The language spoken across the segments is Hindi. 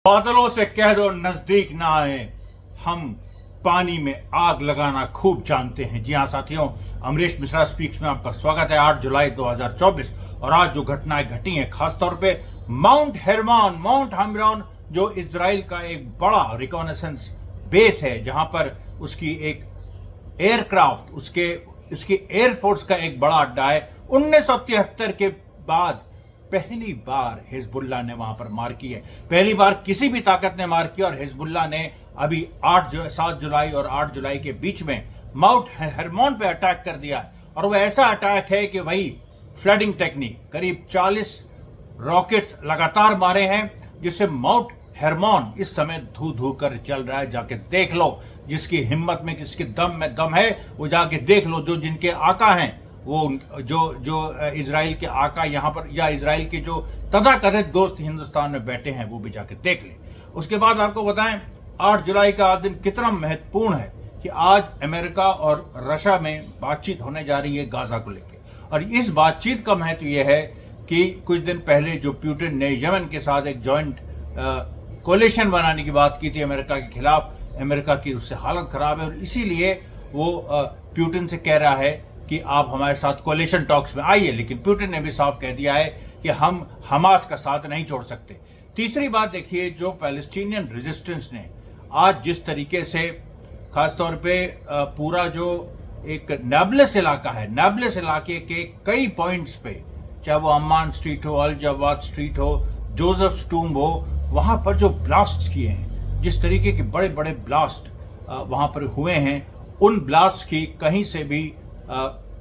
बादलों से कह दो नजदीक ना आए, हम पानी में आग लगाना खूब जानते हैं। जी हाँ साथियों, अमरीश मिश्रा स्पीक्स में आपका स्वागत है। 8 जुलाई 2024 और आज जो घटनाएं घटी हैं, खासतौर पे माउंट हेरमॉन जो इजराइल का एक बड़ा रिकॉनेसेंस बेस है, जहां पर उसकी एक एयरक्राफ्ट उसकी एयरफोर्स का एक बड़ा अड्डा है। 1973 के बाद पहली बार हिजबुल्लाह ने वहां पर मार की है। पहली बार किसी भी ताकत ने मार की और हिजबुल्लाह ने अभी 7 जुलाई और 8 जुलाई के बीच में माउंट हेरमॉन पे अटैक कर दिया है। और वह ऐसा अटैक है कि वही फ्लडिंग टेक्निक, करीब 40 रॉकेट्स लगातार मारे हैं, जिससे माउंट हेरमॉन इस समय धू धू कर चल रहा है। जाके देख लो, जिसकी हिम्मत में किसके दम में दम है वो जाके देख लो। जो जिनके आका हैं, वो जो इजराइल के आका यहाँ पर, या इजराइल के जो तथाकथित दोस्त हिंदुस्तान में बैठे हैं, वो भी जाके देख लें। उसके बाद आपको बताएं 8 जुलाई का दिन कितना महत्वपूर्ण है कि आज अमेरिका और रशिया में बातचीत होने जा रही है गाजा को लेकर। और इस बातचीत का महत्व यह है कि कुछ दिन पहले जो पुतिन ने यमन के साथ एक जॉइंट कोलिशन बनाने की बात की थी अमेरिका के खिलाफ, अमेरिका की उससे हालत खराब है और इसीलिए वो पुतिन से कह रहा है कि आप हमारे साथ कोलिशन टॉक्स में आइए। लेकिन पुतिन ने भी साफ कह दिया है कि हम हमास का साथ नहीं छोड़ सकते। तीसरी बात देखिए, जो पैलेस्टीनियन रेजिस्टेंस ने आज जिस तरीके से, खासतौर पे पूरा जो एक नाब्लस इलाका है, नाब्लस इलाके के कई पॉइंट्स पे, चाहे वो अम्मान स्ट्रीट हो, अल जवाद स्ट्रीट हो, जोसेफ स्टूम हो, वहां पर जो ब्लास्ट किए हैं, जिस तरीके के बड़े बड़े ब्लास्ट वहां पर हुए हैं, उन ब्लास्ट की कहीं से भी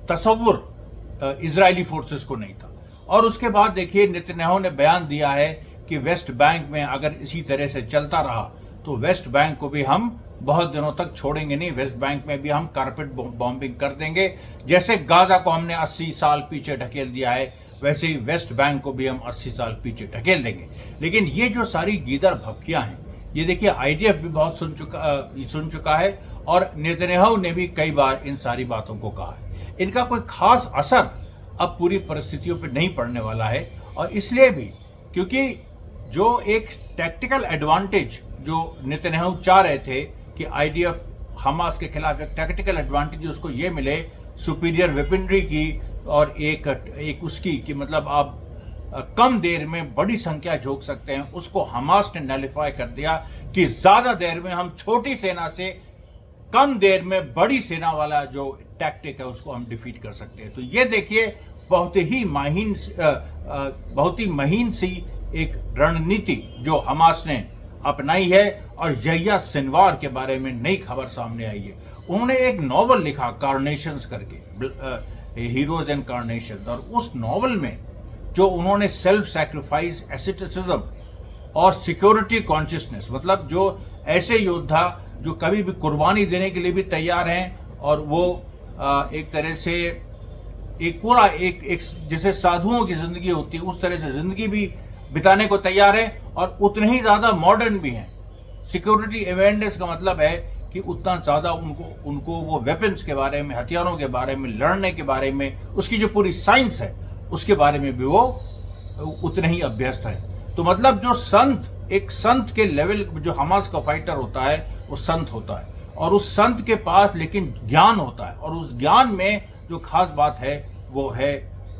तसव्वुर इजरायली फोर्सेस को नहीं था। और उसके बाद देखिए, नेतन्याहू ने बयान दिया है कि वेस्ट बैंक में अगर इसी तरह से चलता रहा तो वेस्ट बैंक को भी हम बहुत दिनों तक छोड़ेंगे नहीं, वेस्ट बैंक में भी हम कारपेट बॉम्बिंग कर देंगे। जैसे गाजा को हमने 80 साल पीछे ढकेल दिया है, वैसे ही वेस्ट बैंक को भी हम 80 साल पीछे ढकेल देंगे। लेकिन ये जो सारी गीदड़ भपकियां हैं, ये देखिए आईडीएफ भी बहुत सुन चुका है और नेतन्याहू ने भी कई बार इन सारी बातों को कहा है। इनका कोई खास असर अब पूरी परिस्थितियों पर नहीं पड़ने वाला है, और इसलिए भी क्योंकि जो एक टैक्टिकल एडवांटेज जो नेतन्याहू चाह रहे थे कि आईडीएफ हमास के खिलाफ एक टैक्टिकल एडवांटेज उसको ये मिले, सुपीरियर वेपनरी की और एक उसकी कि मतलब आप कम देर में बड़ी संख्या झोंक सकते हैं, उसको हमास ने नलिफाई कर दिया कि ज्यादा देर में हम छोटी सेना से कम देर में बड़ी सेना वाला जो टैक्टिक है उसको हम डिफीट कर सकते हैं। तो ये देखिए, बहुत ही महीन सी एक रणनीति जो हमास ने अपनाई है। और यहिया सिनवार के बारे में नई खबर सामने आई है। उन्होंने एक नॉवल लिखा कार्नेशंस करके, हीरोज एंड कार्नेशंस, और उस नॉवल में जो उन्होंने सेल्फ सैक्रिफाइस, एसेटिसिज्म और सिक्योरिटी कॉन्शियसनेस, मतलब जो ऐसे योद्धा जो कभी भी कुर्बानी देने के लिए भी तैयार हैं, और वो एक तरह से एक पूरा एक जैसे साधुओं की जिंदगी होती है उस तरह से जिंदगी भी बिताने को तैयार है, और उतने ही ज्यादा मॉडर्न भी हैं। सिक्योरिटी अवेयरनेस का मतलब है कि उतना ज्यादा उनको वो वेपन्स के बारे में, हथियारों के बारे में, लड़ने के बारे में, उसकी जो पूरी साइंस है उसके बारे में भी वो उतने ही अभ्यस्त है। तो मतलब जो संत, एक संत के लेवल, जो हमास का फाइटर होता है वो संत होता है, और उस संत के पास लेकिन ज्ञान होता है, और उस ज्ञान में जो खास बात है वो है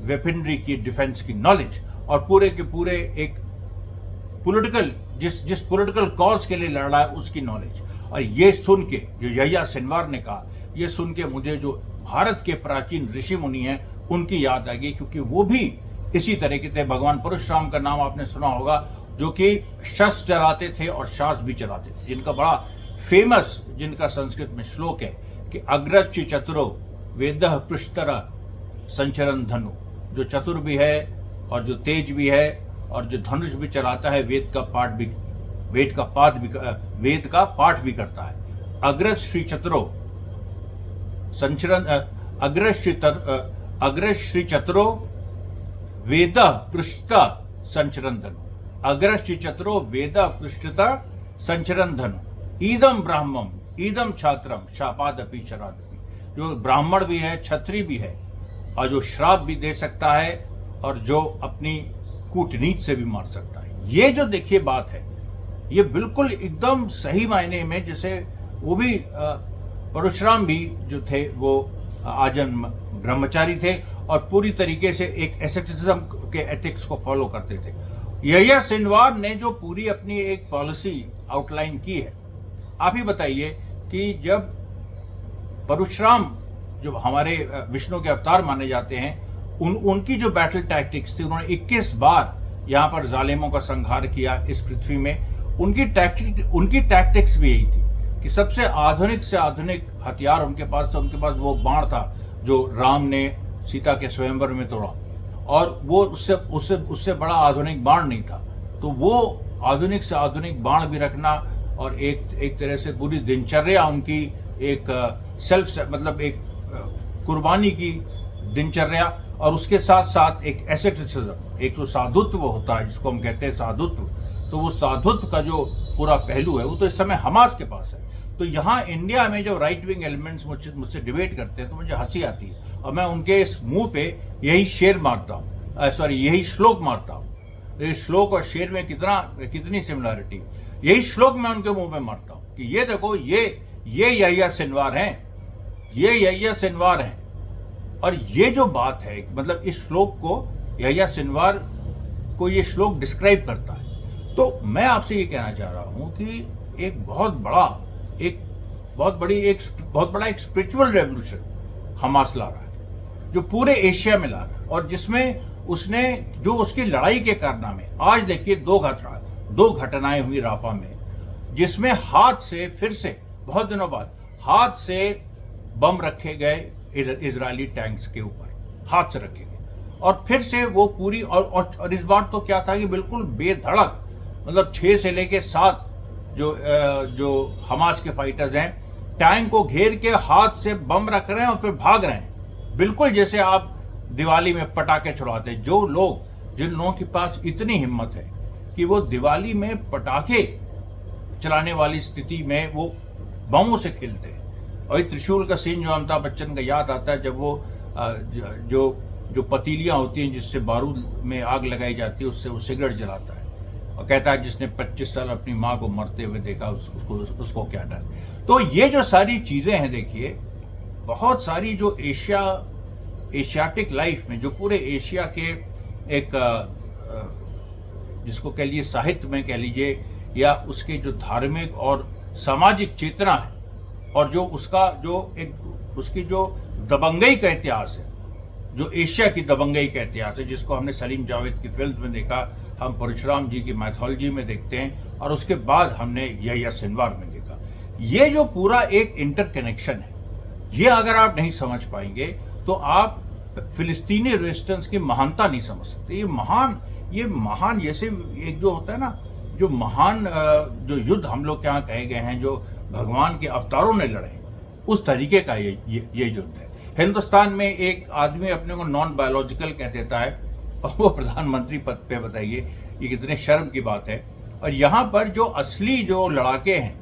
वेपनरी की, डिफेंस की नॉलेज, और पूरे के पूरे एक पॉलिटिकल, जिस पॉलिटिकल कॉज के लिए लड़ रहा है उसकी नॉलेज। और ये सुन के, जो यहिया सिनवार ने कहा, ये सुन के मुझे जो भारत के प्राचीन ऋषि मुनि हैं उनकी याद आ गई, क्योंकि वो भी इसी तरीके से, भगवान परशुराम का नाम आपने सुना होगा, जो कि शस्त्र चलाते थे और शास्त्र भी चलाते थे, जिनका बड़ा फेमस, जिनका संस्कृत में श्लोक है कि अग्रश्च चतुरो वेदः पृष्ठतर संचरण धनु, जो चतुर भी है और जो तेज भी है और जो धनुष भी चलाता है, वेद का पाठ भी करता है। अग्रश्री चतुरो संचरण, अग्रश्री चतुरो वेदः पृष्ठता संचरण धनु, अग्रश्री चतुरो वेदः पृष्ठता संचरण धनु, ईदम ब्राह्मम ईदम छात्रम शापादपि शरादपि, जो ब्राह्मण भी है, क्षत्रिय भी है, और जो श्राप भी दे सकता है और जो अपनी कूटनीति से भी मार सकता है। ये जो देखिए बात है, ये बिल्कुल एकदम सही मायने में, जैसे वो भी परशुराम भी जो थे वो आजन्म ब्रह्मचारी थे और पूरी तरीके से एक एसेटिज्म के एथिक्स को फॉलो करते थे। यह्या सिनवार ने जो पूरी अपनी एक पॉलिसी आउटलाइन की है, आप ही बताइए कि जब परशुराम जो हमारे विष्णु के अवतार माने जाते हैं, उनकी जो बैटल टैक्टिक्स थी, उन्होंने 21 बार यहाँ पर जालिमों का संहार किया इस पृथ्वी में। उनकी टैक्टिक्स भी यही थी कि सबसे आधुनिक से आधुनिक हथियार उनके पास था। उनके पास वो बाण था जो राम ने सीता के स्वयंवर में तोड़ा, और वो उससे बड़ा आधुनिक बाण नहीं था। तो वो आधुनिक से आधुनिक बाण भी रखना और एक तरह से पूरी दिनचर्या उनकी एक मतलब एक कुर्बानी की दिनचर्या, और उसके साथ साथ एक एसेटिसिज्म, एक तो साधुत्व होता है जिसको हम कहते हैं साधुत्व, तो वो साधुत्व का जो पूरा पहलू है वो तो इस समय हमास के पास है। तो यहाँ इंडिया में जब राइट विंग एलिमेंट्स मुझसे डिबेट करते हैं तो मुझे हंसी आती है, और मैं उनके इस मुंह पे यही शेर मारता हूँ, यही श्लोक मारता हूँ। ये श्लोक और शेर में कितनी सिमिलरिटी है, यही श्लोक मैं उनके मुंह पे मारता हूँ कि ये देखो, ये यह्या सिनवार हैं, ये यह्या सिनवार हैं। और ये जो बात है, मतलब इस श्लोक को, यह्या सिनवार को ये श्लोक डिस्क्राइब करता है। तो मैं आपसे ये कहना चाह रहा हूँ कि एक बहुत बड़ा एक स्पिरिचुअल रेवोल्यूशन हमास ला रहा है, जो पूरे एशिया में ला रहा है, और जिसमें उसने जो उसकी लड़ाई के कारनामे, आज देखिए दो घटनाएं हुई राफा में, जिसमें हाथ से फिर से बहुत दिनों बाद हाथ से बम रखे गए इजरायली टैंक्स के ऊपर, हाथ से रखे गए, और फिर से वो पूरी और इस बार तो क्या था कि बिल्कुल बेधड़क, मतलब 6 से लेके 7 जो हमास के फाइटर्स हैं, टैंक को घेर के हाथ से बम रख रहे हैं और फिर भाग रहे हैं, बिल्कुल जैसे आप दिवाली में पटाखे छुड़ाते हैं। जिन लोगों के पास इतनी हिम्मत है कि वो दिवाली में पटाखे चलाने वाली स्थिति में वो बमों से खेलते हैं। और त्रिशूल का सीन जो अमिताभ बच्चन का याद आता है, जब वो जो पतीलियां होती हैं जिससे बारूद में आग लगाई जाती है, उससे वो सिगरेट जलाता है और कहता है जिसने 25 साल अपनी माँ को मरते हुए देखा उसको क्या डर। तो ये जो सारी चीजें हैं, देखिए बहुत सारी जो एशियाटिक लाइफ में, जो पूरे एशिया के एक जिसको कह लीजिए साहित्य में कह लीजिए, या उसके जो धार्मिक और सामाजिक चेतना है, और जो उसकी जो दबंगई का इतिहास है, जो एशिया की दबंगई का इतिहास है, जिसको हमने सलीम जावेद की फिल्म में देखा, हम परशुराम जी की मैथोलॉजी में देखते हैं, और उसके बाद हमने यह्या सिनवार में देखा। ये जो पूरा एक इंटरकनेक्शन है, ये अगर आप नहीं समझ पाएंगे तो आप फिलिस्तीनी रेजिस्टेंस की महानता नहीं समझ सकते। ये महान जैसे एक जो होता है ना, जो महान जो युद्ध हम लोग के यहाँ कहे गए हैं, जो भगवान के अवतारों ने लड़े, उस तरीके का ये युद्ध है। हिंदुस्तान में एक आदमी अपने को नॉन बायोलॉजिकल कह देता है और वो प्रधानमंत्री पद पे, बताइए ये कितने शर्म की बात है। और यहाँ पर जो असली जो लड़ाके हैं,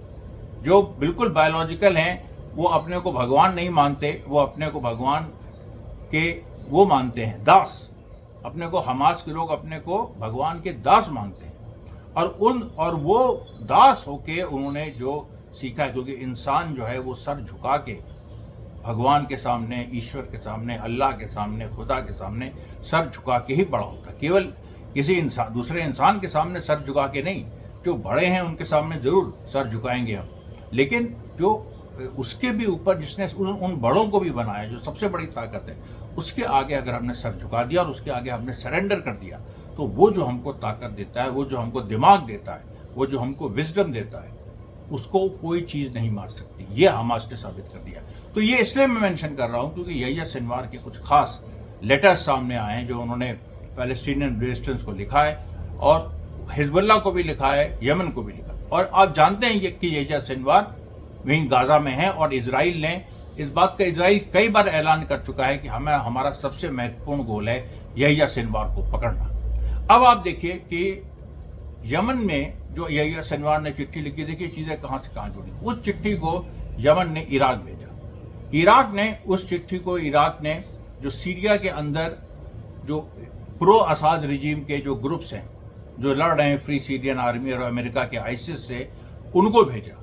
जो बिल्कुल बायोलॉजिकल हैं, वो अपने को भगवान नहीं मानते, वो अपने को भगवान के वो मानते हैं दास। अपने को हमास के लोग अपने को भगवान के दास मानते हैं, और वो दास होके उन्होंने जो सीखा है, क्योंकि इंसान जो है वो सर झुका के भगवान के सामने, ईश्वर के सामने, अल्लाह के सामने, खुदा के सामने सर झुका के ही बड़ा होता है। केवल किसी दूसरे इंसान के सामने सर झुका के नहीं, जो बड़े हैं उनके सामने जरूर सर झुकाएंगे हम, लेकिन जो उसके भी ऊपर जिसने उन बड़ों को भी बनाया, जो सबसे बड़ी ताकत है, उसके आगे अगर हमने सर झुका दिया और उसके आगे हमने सरेंडर कर दिया, तो वो जो हमको ताकत देता है, वो जो हमको दिमाग देता है, वो जो हमको विजडम देता है, उसको कोई चीज़ नहीं मार सकती। ये हमास ने साबित कर दिया। तो ये इसलिए मैं मेंशन कर रहा हूँ क्योंकि यह्या सिनवार के कुछ खास लेटर्स सामने आए हैं, जो उन्होंने पैलेस्टीनियन रेजिस्टेंस को लिखा है, और हिजबुल्लाह को भी लिखा है, यमन को भी लिखा है। और आप जानते हैं कि यह्या सिनवार वहीं गाजा में है, और इजराइल ने इस बात का कई बार ऐलान कर चुका है कि हमारा सबसे महत्वपूर्ण गोल है यह्या सिनवार को पकड़ना। अब आप देखिए कि यमन में जो यह्या सिनवार ने चिट्ठी लिखी, देखिए चीजें कहां से कहां जुड़ी। उस चिट्ठी को यमन ने इराक भेजा। इराक ने जो सीरिया के अंदर जो प्रो असाद रिजीम के जो ग्रुप्स हैं, जो लड़ रहे हैं फ्री सीरियन आर्मी और अमेरिका के आईसिस से, उनको भेजा।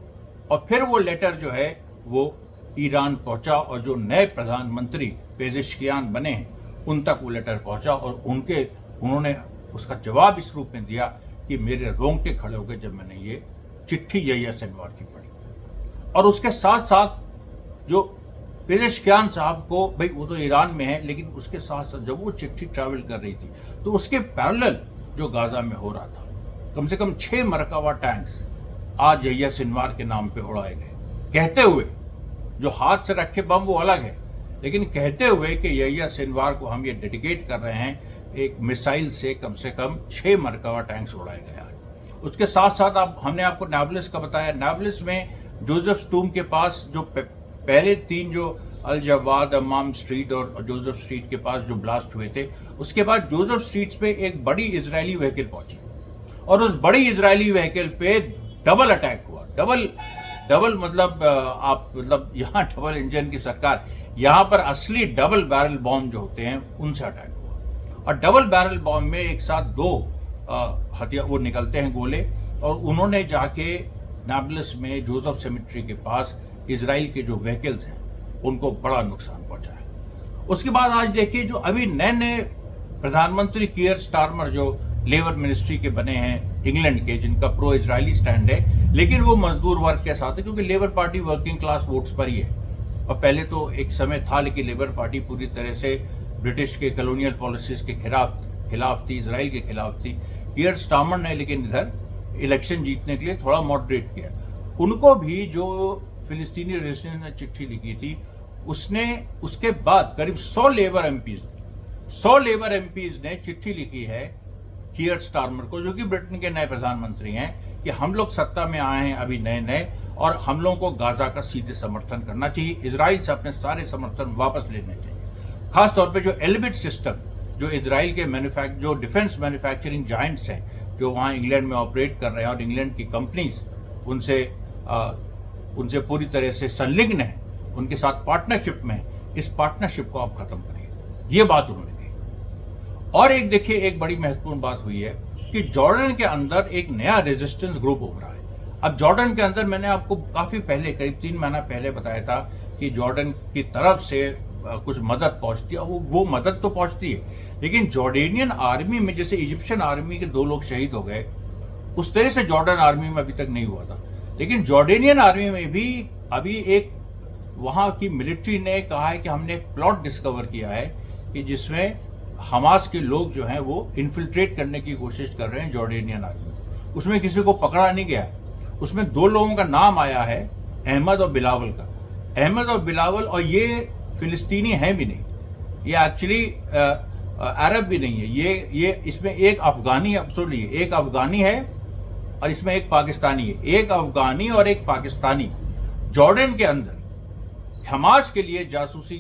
और फिर वो लेटर जो है वो ईरान पहुंचा और जो नए प्रधानमंत्री पेजेश्कियान बने हैं उन तक वो लेटर पहुंचा और उन्होंने उसका जवाब इस रूप में दिया कि मेरे रोंगटे खड़े हो गए जब मैंने ये चिट्ठी यहिया सिनवार की पढ़ी। और उसके साथ साथ जो पेजेश्कियान साहब को, भाई वो तो ईरान में है, लेकिन उसके साथ साथ जब वो चिट्ठी ट्रैवल कर रही थी तो उसके पैरेलल जो गाजा में हो रहा था, कम से कम 6 मरकावा टैंक्स आज यहिया सिनवार के नाम पे उड़ाए गए, कहते हुए, जो हाथ से रखे बम वो अलग है, लेकिन कहते हुए कि यहिया सिनवार को हम ये डेडिकेट कर रहे हैं एक मिसाइल से कम 6 मरकावा टैंक्स उड़ाए गए आज। उसके साथ साथ हमने आपको नाब्लिस का बताया। नाब्लिस में जोसेफ स्टूम के पास जो पहले 3 जो अल जवाद, अम्माम स्ट्रीट और जोसेफ स्ट्रीट के पास जो ब्लास्ट हुए थे, उसके बाद जोसेफ स्ट्रीट पे एक बड़ी इजरायली व्हीकल पहुंची और उस बड़ी इजरायली व्हीकल पे डबल अटैक हुआ। डबल मतलब यहाँ डबल इंजन की सरकार, यहाँ पर असली डबल बैरल बॉम्ब जो होते हैं उनसे अटैक हुआ। और डबल बैरल बॉम्ब में एक साथ 2 हथियार वो निकलते हैं गोले, और उन्होंने जाके नाब्लिस में जोसेफ सेमेट्री के पास इजराइल के जो व्हीकल्स हैं उनको बड़ा नुकसान पहुंचाया। उसके बाद आज देखिए जो अभी नए प्रधानमंत्री कीयर स्टारमर जो लेबर मिनिस्ट्री के बने हैं इंग्लैंड के, जिनका प्रो इजरायली स्टैंड है, लेकिन वो मजदूर वर्ग के साथ है क्योंकि labour party working class votes पर ही है। और पहले तो एक समय था, लेकिन लेबर पार्टी पूरी तरह से ब्रिटिश के कॉलोनियल पॉलिसीज के खिलाफ थी, इजराइल के खिलाफ थी। कीयर स्टारमर ने लेकिन इधर इलेक्शन जीतने के लिए थोड़ा मॉडरेट किया। उनको भी जो फिलिस्तीनी रेजिस्टेंस ने चिट्ठी लिखी थी, उसके बाद करीब 100 लेबर एमपीज ने चिट्ठी लिखी है कीयर स्टारमर को, जो कि ब्रिटेन के नए प्रधानमंत्री हैं, कि हम लोग सत्ता में आए हैं अभी नए और हम लोगों को गाजा का सीधे समर्थन करना चाहिए, इजराइल से अपने सारे समर्थन वापस लेने चाहिए। खासतौर पे जो एल्बिट सिस्टम, जो इजराइल के जो डिफेंस मैन्युफैक्चरिंग जायंट्स हैं, जो वहाँ इंग्लैंड में ऑपरेट कर रहे हैं और इंग्लैंड की कंपनीज उनसे पूरी तरह से संलिग्न है, उनके साथ पार्टनरशिप में है, इस पार्टनरशिप को आप खत्म करिए, ये बात उन्होंने कही। और एक देखिए, एक बड़ी महत्वपूर्ण बात हुई है कि जॉर्डन के अंदर एक नया रेजिस्टेंस ग्रुप उभरा है। अब जॉर्डन के अंदर मैंने आपको काफी पहले, करीब 3 महीना पहले बताया था कि जॉर्डन की तरफ से कुछ मदद पहुंचती है। वो मदद तो पहुंचती है, लेकिन जॉर्डेनियन आर्मी में जैसे इजिप्शियन आर्मी के 2 लोग शहीद हो गए, उस तरह से जॉर्डन आर्मी में अभी तक नहीं हुआ था। लेकिन जॉर्डेनियन आर्मी में भी अभी एक वहां की मिलिट्री ने कहा है कि हमने एक प्लॉट डिस्कवर किया है कि जिसमें हमास के लोग जो हैं वो इन्फिल्ट्रेट करने की कोशिश कर रहे हैं जॉर्डेनियन आर्मी। उसमें किसी को पकड़ा नहीं गया, उसमें 2 लोगों का नाम आया है, अहमद और बिलावल का। अहमद और बिलावल, और ये फिलिस्तीनी हैं भी नहीं, ये एक्चुअली अरब भी नहीं है, ये इसमें एक अफगानी, एक अफगानी है और इसमें एक पाकिस्तानी है। एक अफगानी और एक पाकिस्तानी जॉर्डन के अंदर हमास के लिए जासूसी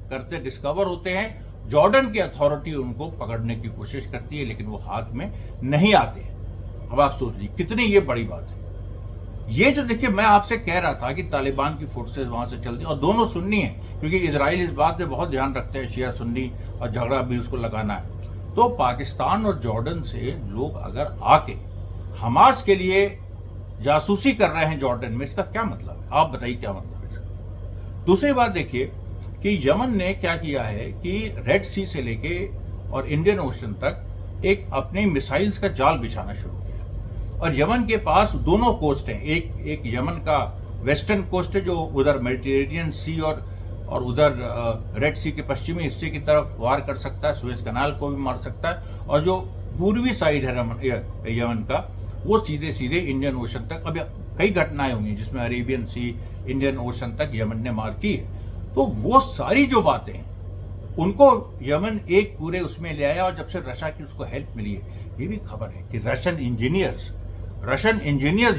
करते डिस्कवर होते हैं। जॉर्डन की अथॉरिटी उनको पकड़ने की कोशिश करती है, लेकिन वो हाथ में नहीं आते हैं। अब आप सोच लीजिए कितनी ये बड़ी बात है। ये जो देखिए, मैं आपसे कह रहा था कि तालिबान की फोर्सेस वहां से चलती, और दोनों सुन्नी हैं, क्योंकि इजराइल इस बात पे बहुत ध्यान रखते हैं, शिया सुन्नी, और झगड़ा भी उसको लगाना है। तो पाकिस्तान और जॉर्डन से लोग अगर आके हमास के लिए जासूसी कर रहे हैं जॉर्डन में, इसका क्या मतलब है? आप बताइए क्या मतलब है इसका। दूसरी बात देखिए कि यमन ने क्या किया है कि रेड सी से लेके और इंडियन ओशन तक एक अपने मिसाइल्स का जाल बिछाना शुरू किया। और यमन के पास दोनों कोस्ट हैं, एक यमन का वेस्टर्न कोस्ट है जो उधर मेडिटेरेनियन सी और उधर रेड सी के पश्चिमी हिस्से की तरफ वार कर सकता है, सुएज कनाल को भी मार सकता है, और जो पूर्वी साइड है यमन का, वो सीधे सीधे इंडियन ओशन तक। अभी कई घटनाएं हुई हैं जिसमें अरेबियन सी, इंडियन ओशन तक यमन ने मार की है। तो वो सारी जो बातें हैं उनको यमन एक पूरे उसमें ले आया, और जब से रशिया की उसको हेल्प मिली है, ये भी खबर है कि रशियन इंजीनियर्स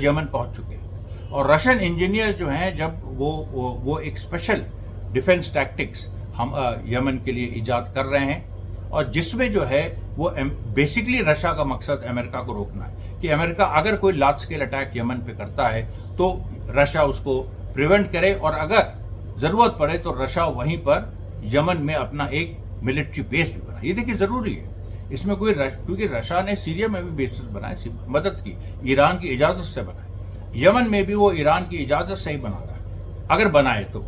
यमन पहुंच चुके हैं। और रशियन इंजीनियर्स जो हैं, जब वो एक स्पेशल डिफेंस टैक्टिक्स हम यमन के लिए इजाद कर रहे हैं, और जिसमें जो है वो बेसिकली रशिया का मकसद अमेरिका को रोकना है कि अमेरिका अगर कोई लार्ज स्केल अटैक यमन पे करता है तो रशिया उसको प्रिवेंट करे, और अगर जरूरत पड़े तो रशिया वहीं पर यमन में अपना एक मिलिट्री बेस भी बनाए। ये देखिए जरूरी है, इसमें क्योंकि रशिया ने सीरिया में भी बेसिस बनाए, मदद की, ईरान की इजाज़त से बनाए। यमन में भी वो ईरान की इजाज़त से ही बना रहा है। अगर बनाए तो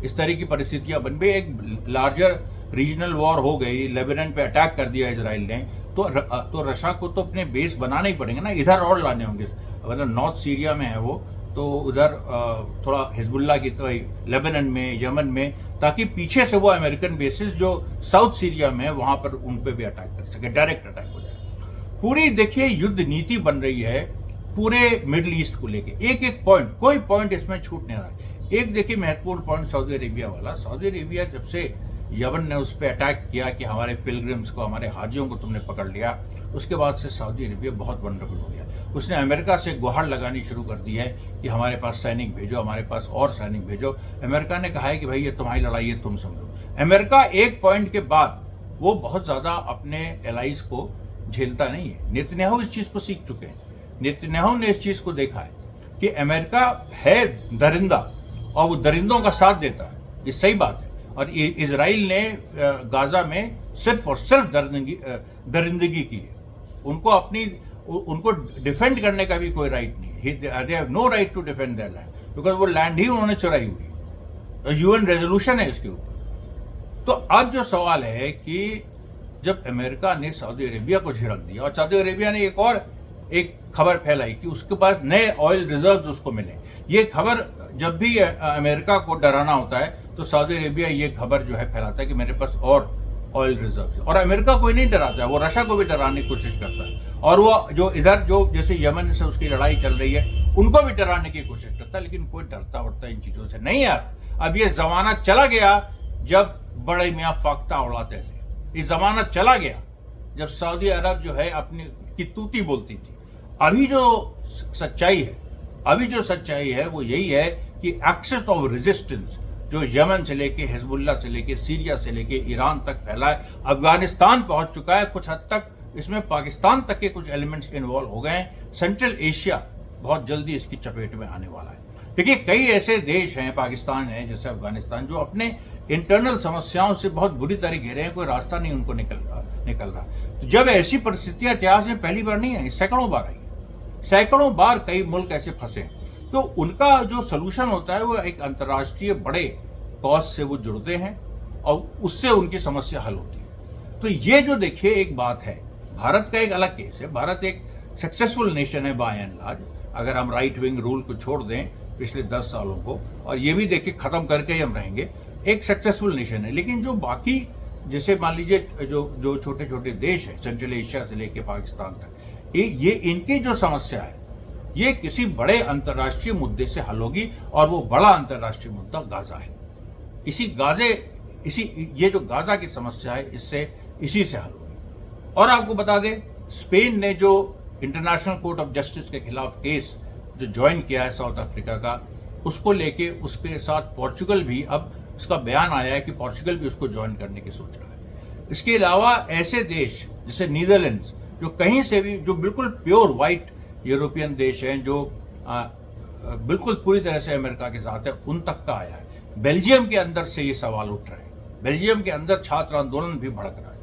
इस तरह की परिस्थितियां बन गई, एक लार्जर रीजनल वॉर हो गई, लेबनान पे अटैक कर दिया इसराइल ने, तो रशिया को तो अपने बेस बनाने ही पड़ेंगे ना, इधर और लाने होंगे। मतलब नॉर्थ सीरिया में है वो, तो उधर थोड़ा हिजबुल्ला की तो लेबनान में, यमन में, ताकि पीछे से वो अमेरिकन बेसिस जो साउथ सीरिया में है वहां पर उन पे भी अटैक कर सके, डायरेक्ट अटैक हो जाए। पूरी देखिए युद्ध नीति बन रही है पूरे मिडिल ईस्ट को लेके, एक एक पॉइंट, कोई पॉइंट इसमें छूट नहीं रहा। एक देखिए महत्वपूर्ण पॉइंट सऊदी अरेबिया वाला। सऊदी अरेबिया जब से यमन ने उस पर अटैक किया कि हमारे पिलग्रिम्स को, हमारे हाजियों को तुमने पकड़ लिया, उसके बाद से सऊदी अरेबिया बहुत वनरेबल हो गया। उसने अमेरिका से गुहार लगानी शुरू कर दी है कि हमारे पास सैनिक भेजो, हमारे पास और सैनिक भेजो। अमेरिका ने कहा है कि भाई ये तुम्हारी लड़ाई है, तुम समझो। अमेरिका एक पॉइंट के बाद वो बहुत ज़्यादा अपने एलाइज को झेलता नहीं है। नेतन्याहू इस चीज़ को सीख चुके हैं। नेतन्याहू ने इस चीज़ को देखा है कि अमेरिका है दरिंदा और वो दरिंदों का साथ देता है, ये सही बात है। और इजराइल ने गाजा में सिर्फ और सिर्फ दरिंदगी की है। उनको डिफेंड करने का भी कोई राइट नहीं। They have no right to defend their land, because वो लैंड ही उन्होंने चुराई हुई। यूएन रेजोल्यूशन है इसके ऊपर। तो अब जो सवाल है कि जब अमेरिका ने सऊदी अरेबिया को झिड़क दिया और सऊदी अरेबिया ने एक खबर फैलाई कि उसके पास नए ऑयल रिजर्व्स उसको मिले। ये खबर जब भी अमेरिका को डराना होता है तो सऊदी अरेबिया ये खबर जो है फैलाता है कि मेरे पास और ऑयल रिजर्व्स है। और अमेरिका कोई नहीं डराता है, वो रशिया को भी डराने की कोशिश करता है। और वो जो इधर जो जैसे यमन से उसकी लड़ाई चल रही है उनको भी डराने की कोशिश करता है, लेकिन कोई डरता उड़ता इन चीज़ों से नहीं यार। अब ये जमाना चला गया जब बड़े मियाँ फाख्ता उड़ाते थे। ये जमाना चला गया जब सऊदी अरब जो है अपनी की तूती बोलती थी। अभी जो सच्चाई है वो यही है कि एक्सेस ऑफ रेजिस्टेंस जो यमन से लेके, हिजबुल्ला से लेके, सीरिया से लेके ईरान तक फैला है, अफगानिस्तान पहुंच चुका है, कुछ हद तक इसमें पाकिस्तान तक के कुछ एलिमेंट्स इन्वॉल्व हो गए हैं। सेंट्रल एशिया बहुत जल्दी इसकी चपेट में आने वाला है। देखिए कई ऐसे देश हैं, पाकिस्तान है जैसे अफगानिस्तान, जो अपने इंटरनल समस्याओं से बहुत बुरी तरह घिरे हैं, कोई रास्ता नहीं उनको निकल रहा। तो जब ऐसी परिस्थितियां इतिहास में पहली बार नहीं आई, सैकड़ों बार आई, सैकड़ों बार कई मुल्क ऐसे फंसे हैं। तो उनका जो सोल्यूशन होता है वो एक अंतर्राष्ट्रीय बड़े कॉज से वो जुड़ते हैं और उससे उनकी समस्या हल होती है। तो ये जो देखिए एक बात है, भारत का एक अलग केस है। भारत एक सक्सेसफुल नेशन है बाय एंड लार्ज, अगर हम राइट विंग रूल को छोड़ दें पिछले 10 सालों को, और ये भी देखिए खत्म करके ही हम रहेंगे, एक सक्सेसफुल नेशन है। लेकिन जो बाकी जैसे मान लीजिए जो छोटे छोटे देश हैं सेंट्रल एशिया से लेके पाकिस्तान तक, ये इनकी जो समस्या है ये किसी बड़े अंतर्राष्ट्रीय मुद्दे से हल होगी, और वो बड़ा अंतर्राष्ट्रीय मुद्दा गाजा है। ये जो गाजा की समस्या है इसी से हल होगी। और आपको बता दें, स्पेन ने जो इंटरनेशनल कोर्ट ऑफ जस्टिस के खिलाफ केस जो ज्वाइन किया है साउथ अफ्रीका का, उसको लेके उसके साथ पोर्चुगल भी, अब उसका बयान आया है कि पोर्चुगल भी उसको ज्वाइन करने की सोच रहा है। इसके अलावा ऐसे देश जैसे नीदरलैंड्स, जो कहीं से भी, जो बिल्कुल प्योर वाइट यूरोपियन देश हैं, जो बिल्कुल पूरी तरह से अमेरिका के साथ है, उन तक का आया है। बेल्जियम के अंदर से ये सवाल उठ रहे हैं, बेल्जियम के अंदर छात्र आंदोलन भी भड़क रहा है।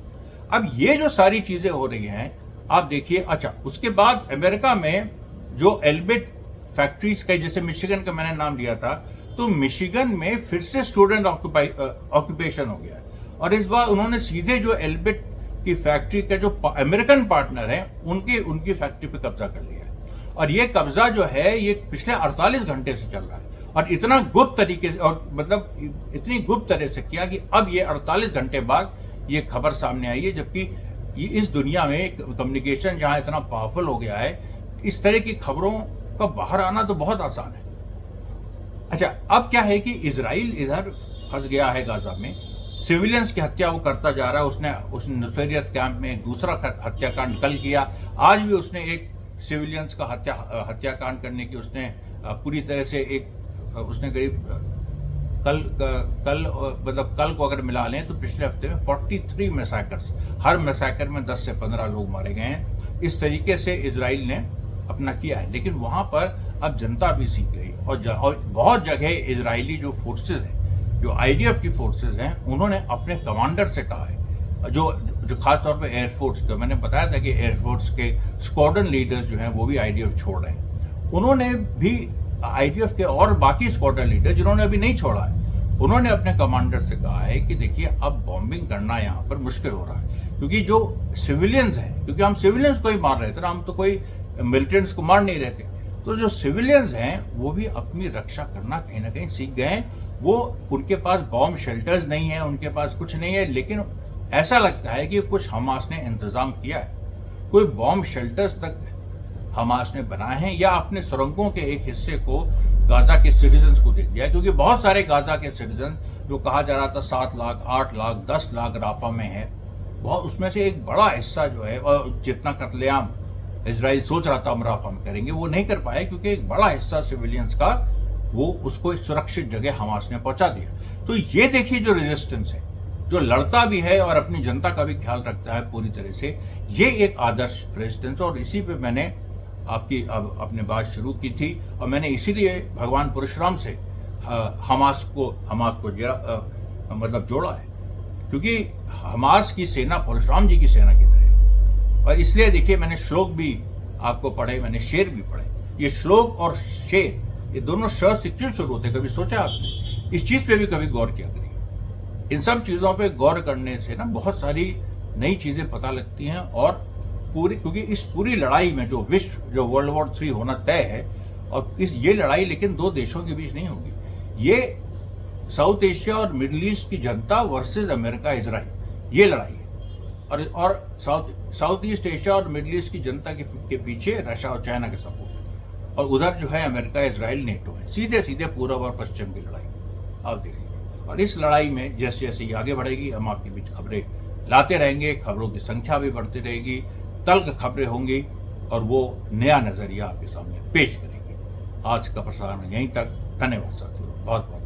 अब ये जो सारी चीजें हो रही हैं आप देखिए। अच्छा, उसके बाद अमेरिका में जो एल्बिट फैक्ट्रीज का, जैसे मिशिगन का मैंने नाम लिया था, तो मिशिगन में फिर से स्टूडेंट ऑक्यूपेशन हो गया है। और इस बार उन्होंने सीधे जो एल्बिट की फैक्ट्री का जो अमेरिकन पार्टनर है उनकी फैक्ट्री पे कब्जा कर लिया है। और ये कब्जा जो है ये पिछले 48 घंटे से चल रहा है, और इतना गुप्त तरीके से, और मतलब इतनी गुप्त तरह से किया कि अब ये 48 घंटे बाद ये खबर सामने आई है। जबकि इस दुनिया में कम्युनिकेशन जहां इतना पावरफुल हो गया है, इस तरह की खबरों का बाहर आना तो बहुत आसान है। अच्छा, अब क्या है कि इजराइल इधर फंस गया है गाजा में, सिविलियंस की हत्या वो करता जा रहा है। उसने नुसैरियत कैंप में एक दूसरा हत्याकांड कल किया, आज भी उसने एक सिविलियंस का हत्याकांड करने की उसने पूरी तरह से उसने करीब कल को अगर मिला लें तो पिछले हफ्ते में 43 मैसाकर्स, हर मैसाकर में 10 से 15 लोग मारे गए हैं। इस तरीके से इजराइल ने अपना किया है। लेकिन वहां पर अब जनता भी सीख गई, और बहुत जगह इजरायली जो फोर्सेज हैं, जो आईडीएफ की फोर्सेज हैं, उन्होंने अपने कमांडर से कहा है, जो जो खास तौर पे एयरफोर्स का, मैंने बताया था कि एयरफोर्स के स्क्वाड्रन लीडर्स जो हैं वो भी आईडीएफ छोड़ रहे हैं। उन्होंने भी आईडीएफ के और बाकी स्क्वाड्रन लीडर जिन्होंने अभी नहीं छोड़ा है, उन्होंने अपने कमांडर से कहा है कि देखिए अब बॉम्बिंग करना यहाँ पर मुश्किल हो रहा है, क्योंकि जो सिविलियंस हैं, क्योंकि हम सिविलियंस को ही मार रहे थे ना, हम तो कोई मिलिटेंट्स को मार नहीं रहे थे, तो जो सिविलियंस हैं वो भी अपनी रक्षा करना कहीं ना कहीं सीख गए हैं। वो उनके पास बॉम्ब शेल्टर्स नहीं है, उनके पास कुछ नहीं है, लेकिन ऐसा लगता है कि कुछ हमास ने इंतजाम किया है। कोई बॉम्ब शेल्टर्स तक हमास ने बनाए हैं या अपने सुरंगों के एक हिस्से को गाजा के सिटीजन्स को दे दिया है, क्योंकि बहुत सारे गाजा के सिटीजन जो कहा जा रहा था 7 लाख, 8 लाख, 10 लाख राफा में है, बहुत उसमें से एक बड़ा हिस्सा जो है, और जितना कत्लेआम इजराइल सोच रहा था हम राफा में करेंगे वो नहीं कर पाए, क्योंकि एक बड़ा हिस्सा सिविलियंस का वो उसको एक सुरक्षित जगह हमास ने पहुंचा दिया। तो ये देखिए जो रेजिस्टेंस है, जो लड़ता भी है और अपनी जनता का भी ख्याल रखता है पूरी तरह से, ये एक आदर्श रेजिस्टेंस। और इसी पे मैंने आपकी अब अपने बात शुरू की थी, और मैंने इसीलिए भगवान परशुराम से हमास को मतलब जोड़ा है, क्योंकि हमास की सेना परशुराम जी की सेना की तरह है। और इसलिए देखिए मैंने श्लोक भी आपको पढ़े, मैंने शेर भी पढ़े। ये श्लोक और शेर ये दोनों श से क्यों शुरू होते, कभी सोचा आपने? इस चीज पे भी कभी गौर किया करिए। इन सब चीजों पे गौर करने से ना बहुत सारी नई चीजें पता लगती हैं। और पूरी, क्योंकि इस पूरी लड़ाई में जो वर्ल्ड वॉर 3 होना तय है, और ये लड़ाई लेकिन 2 देशों के बीच नहीं होगी, ये साउथ एशिया और मिडिल ईस्ट की जनता वर्सेस अमेरिका इजराइल, ये लड़ाई है। और साउथ ईस्ट एशिया और मिडिल ईस्ट की जनता के पीछे रशिया और चाइना के सपोर्ट, और उधर जो है अमेरिका, इजराइल, नेटो है। सीधे सीधे पूर्व और पश्चिम की लड़ाई आप देख लीजिए। और इस लड़ाई में जैसे जैसे ये आगे बढ़ेगी, हम आपके बीच खबरें लाते रहेंगे, खबरों की संख्या भी बढ़ती रहेगी, तल्ख खबरें होंगी, और वो नया नजरिया आपके सामने पेश करेंगे। आज का प्रसारण यहीं तक। धन्यवाद साथियों, बहुत बहुत।